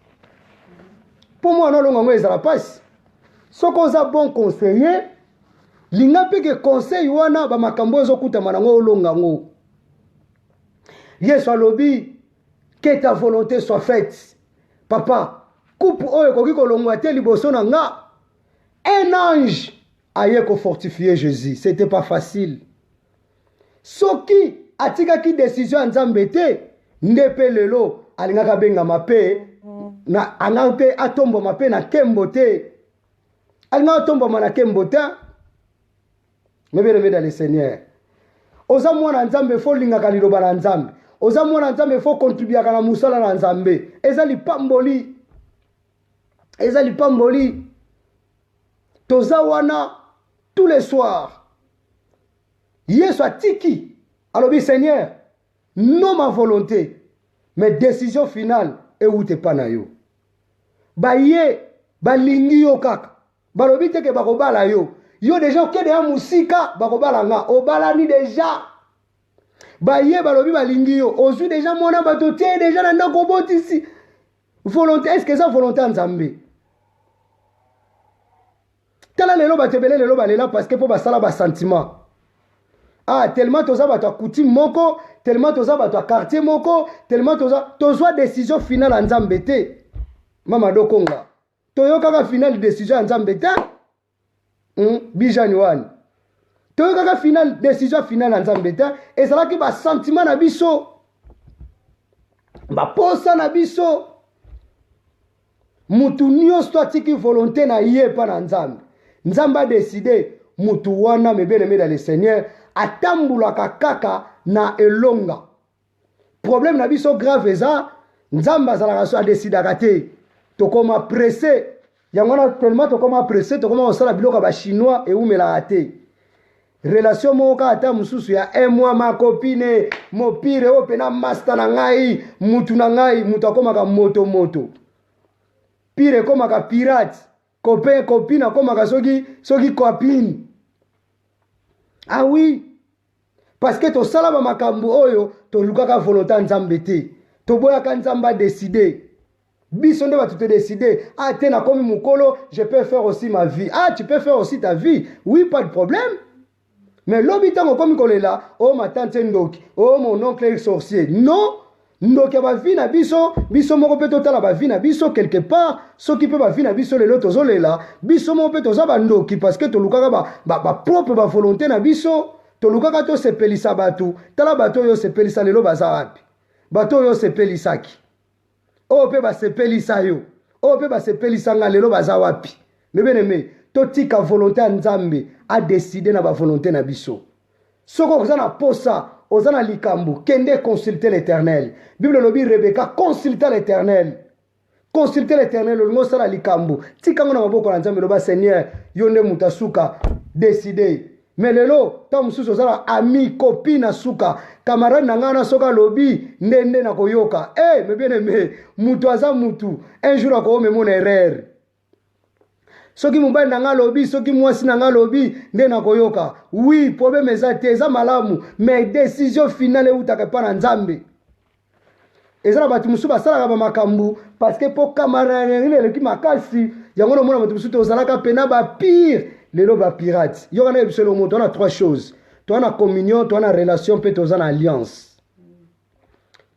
Po mwana no longa ngo ezala pasi. Soko za bon conseiller linga peke conseil wana ba makambo ezokuta manango olonga ngo. Yesu alobi que ta volonté soit faite. Papa, coupe oyo koki kolongwa te liboso na nga. Un ange aye ko fortifier Jésus, c'était pas facile. Soki atika ki décision nzambe te ndepe lelo alingaka benga mape na anante atombo mape na kembo te. Alinga atombo na kembo te. Mais bien aimé dans le Seigneur. Oza mwana nzambe fo lingaka liloba na nzambe. Oza mwana nzambe fo contribuer kana musala na nzambe. Ezali pamboli. Ezali pamboli. Toza wana tous les soirs. Yesu atiki. Alobi Seigneur, non ma volonté, mais décision finale et où te pas na yo. Ba ye, ba lingi yo kaka. balobi te ke bakobala yo. Yo déjà okende ya musika bakobala nga. Obalani déjà. Baye balobi balingi yo. Ozwi déjà mona bato te déjà na ndako botisi. Volonté, est-ce que ça volonté en Nzambe? Tala lelo batebele lelo balela parce que po basala ba sentiment. Ah, tellement toza bato coutume moko, tellement toza bato quartier moko, tellement toza décision finale en Nzambe te. Mama dokonga. Toyoka finale décision en Nzambe te. Bijani wan. Toyoka finale décision finale en Nzambe te. Et ça là ki ba sentiment na biso. Ba posa na biso. Mutu nyonso atiki volonté na ye pa na Nzambe. Nzambe a décidé mutu wana me bien-aimé dans le Seigneur atambulaka kaka na elonga. Problème na biso grave eza Nzambe azalaka so a décidaka te. Tokoma pressé. Yangona tellement tokoma pressé tokoma osala biloko ba chinois et umela te. Relation moka ata mususu ya un mois ma copine mo pire o pena master na ngai mutu na ngai mutu akomaka moto. Pire komaka pirate, copain, copine, komaka soki copine. Ah oui, parce que to salaba makambu oyo, to lukaka volonté Nzambe te. To boyaka Nzamba décider. Biso nde batu te décider. Ah, te na komi mukolo, je peux faire aussi ma vie. Ah, tu peux faire aussi ta vie. Oui, pas de problème. Mais l'habitant comme kolela, oh ma tante ndoki, oh mon oncle est sorcier. Non. Ndoki ba vie na biso moko pe totala ba vie na biso quelque part soki pe ba vie na biso lelo tozolela biso moko pe toza ba ndoki parce que tolukaka ba propre ba volonté na biso tolukaka to sepelisa batu tala bato yo sepelisa lelo baza wapi bato yo sepelisaki o pe ba sepelisa yo o pe ba sepelisa nga lelo baza wapi me bien-aimé totika volonté ya Nzambe a décider na ba volonté na biso soko koza na posa Osana likambu, kende consulter l'Éternel. Bible lobi Rebecca consulter l'Éternel. Consulter l'Éternel, le mot sala likambu. Tikanga na maboko na Nzambe loba Seigneur, yonde mutasuka décider. Mais lelo, ta mususu osala ami, copine suka, camarade na ngana soka lobi ndende na koyoka. Eh, mais bien aimé, mutu aza mutu. Un jour ako me mon erreur. Soki mobali na nga lobi, soki mwasi na nga lobi, nde na koyoka. Oui, problème eza te, eza malamu, mais décision finale utaka pa na Nzambe. Eza na batu musu basalaka ba makambu parce que po camarade eleki makasi, yango na mona batu musu tozalaka pena ba pire, lelo ba pirate. Yo kana ebiselo le monde, on a trois choses. Tu as la communion, tu as la relation, puis tu as l'alliance.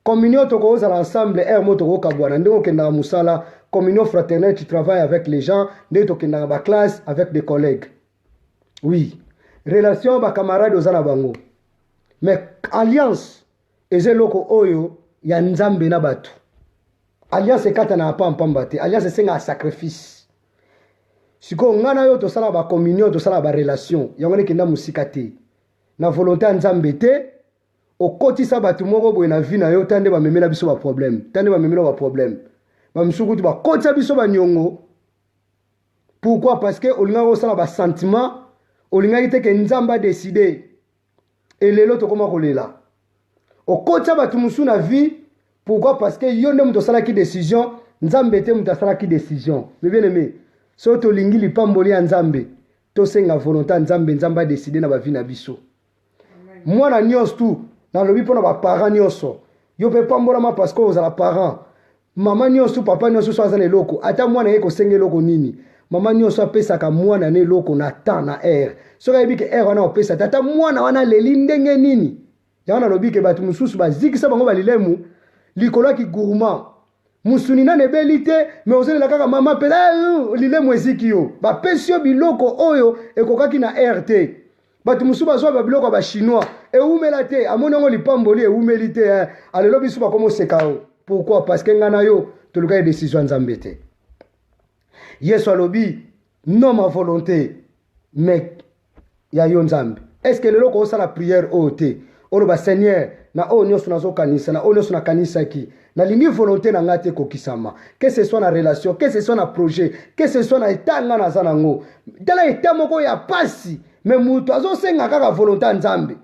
Communion, tu as l'ensemble, tu as musala. Communion fraternelle, tu travailles avec les gens, tu as la classe avec des collègues. Oui. Relation, ba camarade, tu as bango. Mais alliance, eze loko oyo, ya nzambe na batu. Alliance, kata na pambate. Alliance, c'est un sacrifice. Siko ngana yo to sala ba communion, to sala ba relation. Yangone kenda musikate. Na volonté nzambe te, okotisa batu moko boye na vie na yo tande ba memela biso ba problème. Tande ba memela ba problème. Ba misuku tu ba kotisa biso ba nyongo. Pourquoi? Parce que olinga ko sala ba sentiment, olinga ite ke nzamba décider. Et lelo to koma kolela. Okotisa batu musu na vie, pourquoi? Parce que yo ndem to sala ki décision, nzambe te muta sala ki décision. Mais bien aimé, so to lingi li pamboli ya nzambe, to senga volonté nzambe nzamba décider na ba vie na biso. Mwana nyonso tu na lobi pona ba parents nyonso yo pe pambola ma parce que ozala parent mama nyonso papa nyonso so azana eloko ata mwana ye ko senga eloko nini mama nyonso apesaka mwana ne eloko na temps na air so ka yebike air wana opesa tata mwana wana leli ndenge nini yana lobi ke batu mususu bazikisa bango balilemu likolo ki gourmand musuni na nebelite mais ozela kaka mama pela lilemu eziki yo ba pesio biloko oyo ekokaki na RT batu musu bazwa ba biloko ba chinois e umela te amonango lipamboli e umeli te alelo bisu ba komo sekao. Pourquoi? Parce que ngana yo toluka décision nzambe te. Yesu alobi non ma volonté mais ya yo nzambe. Est-ce que lelo ko sala prière o te olo ba Seigneur na o nyoso nazo kanisa na o nyoso na kanisa ki na lingi volonté na ngate ko kisama que ce soit na relation que ce soit na projet que ce soit na état ngana zanango dala état moko ya pasi mais mutu azo senga kaka volonté nzambe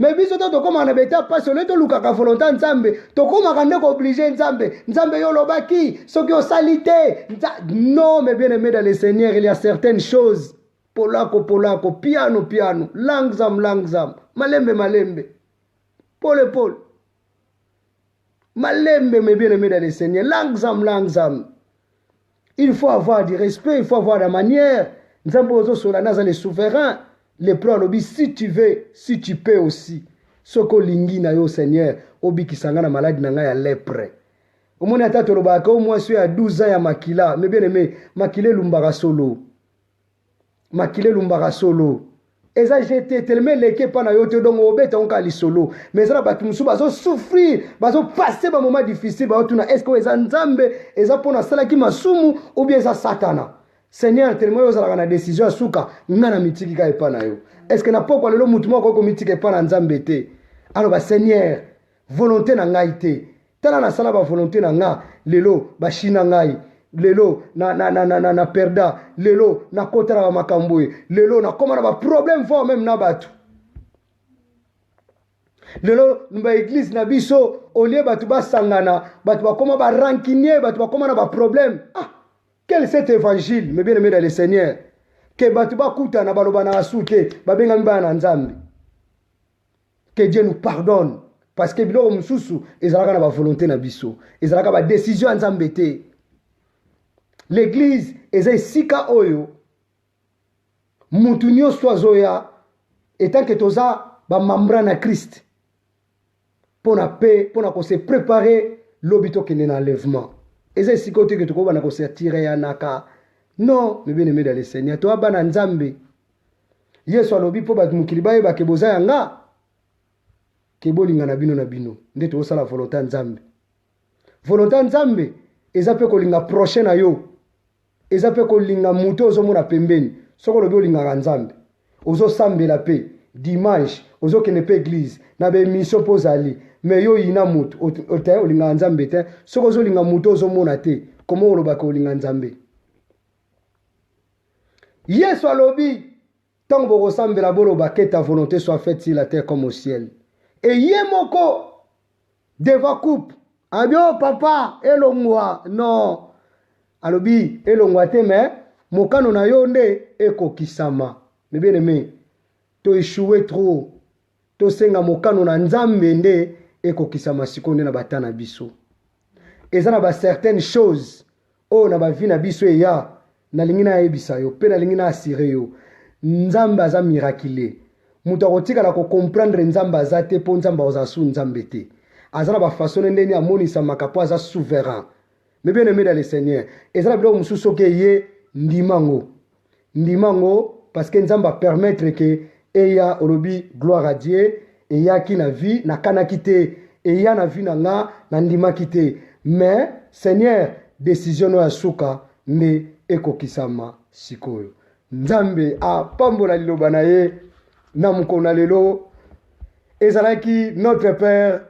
mais biso to tokoma na beta passe ole tolukaka volonté nzambe tokomaka ndeko obligé nzambe yo lobaki soki osali te non mes bien-aimés dans le Seigneur il y a certaines choses polako piano langzam malembe pole malembe mes bien-aimés dans le Seigneur langzam il faut avoir du respect il faut avoir la manière nzambe ozo solana za le souverain le plan lobi si tu veux si tu peux aussi soko lingi na yo Seigneur obikisanga na maladie na ngai ya lèpre omoni ata tolobaka au moins so ya 12 ans ya makila mes bien-aimés makile lumbaka solo eza jeté tellement leke pa na yo te donc obeta onka lisolo mais ça ba tumusu bazo souffrir bazo passer ba moment difficile ba tuna est-ce que eza nzambe eza pona salaki masumu ou bien eza satana Seigneur tellement yo zalaka na décision asuka ngana mitiki ka epa na yo est-ce que na poko lelo mutu moko ko mitiki epa na nzambe te alors ba Seigneur volonté na ngai te tala na sala ba volonté na nga lelo ba shina ngai lelo na perda lelo na kotara ba makambo lelo na koma na ba problème fort même na batu lelo ba église na biso olie batu ba sangana batu ba koma ba rancunier batu ba koma na ba problème quel est cet évangile mes bien-aimés dans le Seigneur que batu ba kuta na baloba na asute ba benga mba na nzambe que Dieu nous pardonne parce que biloko mususu ezalaka na ba volonté na biso ezalaka ba décision nzambe te. L'église eza esika oyo mutu nyonso azoya etant que toza bamambra na Christ mpona pe mpona kose préparer lobi tokende na enlèvement eza esika oyo te ke tokobana kosertire ya naka non mes bien-aimés dans le Seigneur toya bana nzambe Yesu alobi mpo bato mokili bayebake boza yanga ke bolinga na bino nde tokosala volonté ya nzambe volonté ya nzambe eza mpe kolinga prochain na yo eza pe kolinga muto ozomona pembeni soko lobi olingaka nzambe ozosambela pe dimanche ozokende pe église na bemission mpo ozali me yo yina mutu ote olingaka nzambe te soko ozolinga muto ozomona te komo olobaka olinga nzambe Yesu alobi ntango bokosambela boloba que ta volonté soit faite sur la terre comme au ciel et ye moko deva coupe abio papa elongwa non alobi elongwa te mais mokano na yo nde ekokisama mes bien-aimés to échouer trop to senga mokano na nzambe nde ekokisama siko nde na batana biso eza na ba certaines choses o na ba vie na biso eya na lingi na yebisa yo pe na lingi na assurer yo nzambe aza miraculé mutu akotikala ko comprendre nzambe aza te po nzambe oza su nzambe te aza na ba façon ndeni amonisamaka po aza souverain. Mais bien aimé dans le Seigneur, et ça veut dire que ye ndimango parce que nzamba permettre que eya olobi gloire à Dieu et ya ki na vie na kana kite et ya na vie na nga na ndima kite mais Seigneur décision no asuka ne ekokisama sikoyo nzambe a pambola liloba na ye na mukona lelo ezalaki notre Père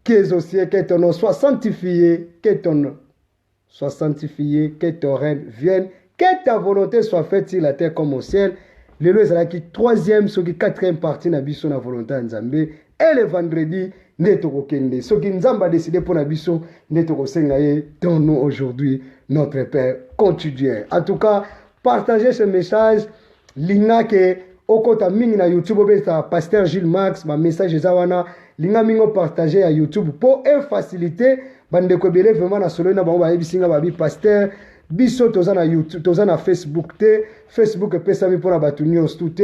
qui est au ciel que ton nom soit sanctifié que ton nom sois sanctifié, que ton règne vienne, que ta volonté soit faite sur la terre comme au ciel. Le loi est la troisième, ce qui quatrième partie na biso na volonté nzambe. Et le vendredi, netoko kende. Ce qui nzamba a décidé pour na biso, netoko sengaye, donne-nous aujourd'hui notre Père quotidien. En tout cas, partagez ce message. Linga ke okota mingi na YouTube obeta Pasteur Gilles Max, ma message ezawana. Linga mingo partager à YouTube pour faciliter bande ko belé vraiment na solo na bango ba yebisinga ba bi pasteur biso toza na YouTube toza na Facebook te Facebook pesa mi pona batu nyonso tout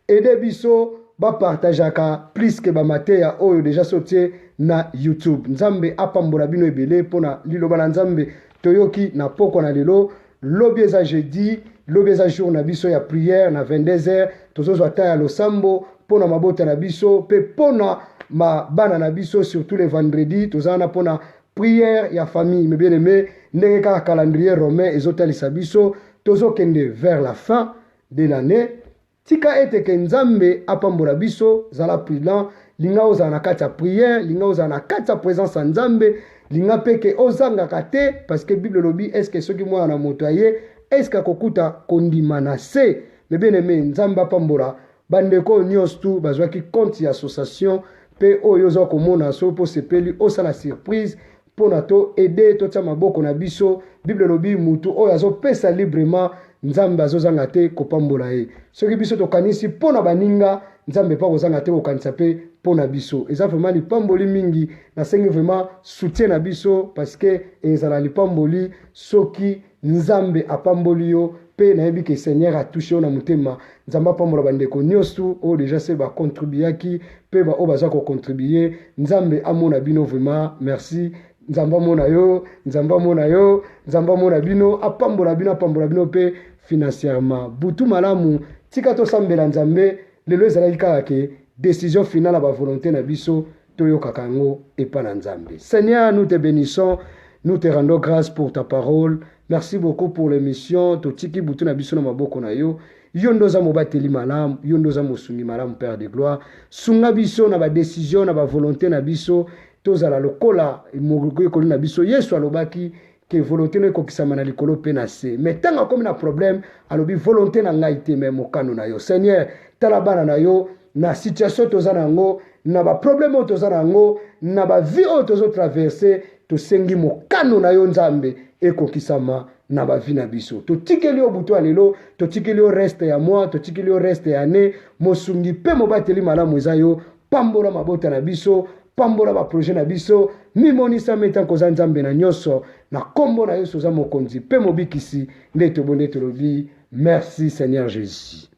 aider biso ba partageaka plus que ba mateya oyo déjà sorti na YouTube nzambe apambola bino ebele pona liloba na nzambe toyoki na poko na lelo lobi eza jeudi lobi eza jour na biso ya prière na 22h tozozwa ta ya losambo pona mabota na biso pe pona ma bana na biso surtout les vendredis tozana pona prière ya famille mes bien-aimés ndenge kaka calendrier romain ezotalisa biso tozokende vers la fin de l'année tika ete ke nzambe apambola biso zala prudent linga ozala na kati ya prière linga ozala na kati ya présence ya nzambe linga mpe ke ozangaka te parce que bible lobi est ce que soki mwana moto aye est ce que akokuta kondima na se mes bien-aimés nzambe apambola bandeko nyonso tu bazwaki compte ya association mpe oyo oza komona so mpo sepeli osala surprise mpo na to ede totia maboko na biso. Bible elobi mutu oyo azopesa librement nzambe azozanga te kopambola ye. Soki biso tokanisi mpo na baninga nzambe mpa kozanga te kokanisa mpe mpo na biso. Eza vraiment lipamboli mingi, nasengi vraiment soutien na biso parce que ezala lipamboli soki nzambe apamboli yo mpe nayebi ke Seigneur atushe yo na motema. Nzambe apambola bandeko nyonso oyo deja se bakontribuaki mpe oyo baza kokontribue. Nzambe amona bino vraiment merci. Nzambe amona yo, Nzambe amona yo, Nzambe amona bino, apambola bino mpe financièrement. Butu malamu tika tosambela Nzambe lelo ezalaki kaka ke décision finale à la volonté na biso toyokaka yango epa na Nzambe. Seigneur, nous te bénissons, nous te rendons grâce pour ta parole. Merci beaucoup pour l'émission. Totiki butu na biso na maboko na yo. Yo ndoza mobateli malamu, yo ndoza mosungi malamu Père de gloire. Sunga biso na ba décision na ba volonté na biso tozala lokola mokolo ekoli na biso. Yesu alobaki ke volonté no ekokisama na likolo mpe na se. Mais ntango akomi na problème alobi volonté na ngai te me mokano na yo. Seigneur, tala bana na yo na situation toza nango, na ba problème oyo toza nango, na ba vie oyo tozo traverser, tosengi mokano na yo Nzambe ekokisama na ba vie na biso. Totikeli yo butu alelo, totikeli yo reste ya moi, totikeli yo reste ya ne, mosungi pe mobateli malamu eza yo, pambola mabota na biso, pambola ba projet na biso, mimonisa metan koza Nzambe na nyonso, na kombo na yo soza mokonzi pe mobikisi, nde tobonde tolobi, merci Seigneur Jésus.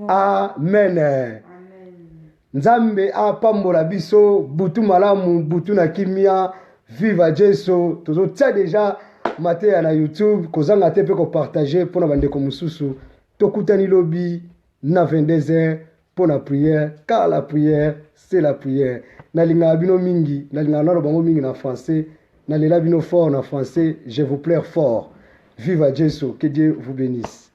Amen. Nzambe apambola biso, butu malamu, butu na kimia, viva Jesu. Tozo tia déjà matin na YouTube, kozanga te pe ko partager pour na bandeko mususu. Tokutani lobi na 22h pour la prière, car la prière c'est la prière. Nalinga bino mingi, nalinga nalo bango mingi na français, nalela bino fort na français, je vous plaire fort. Viva Jesu, que Dieu vous bénisse.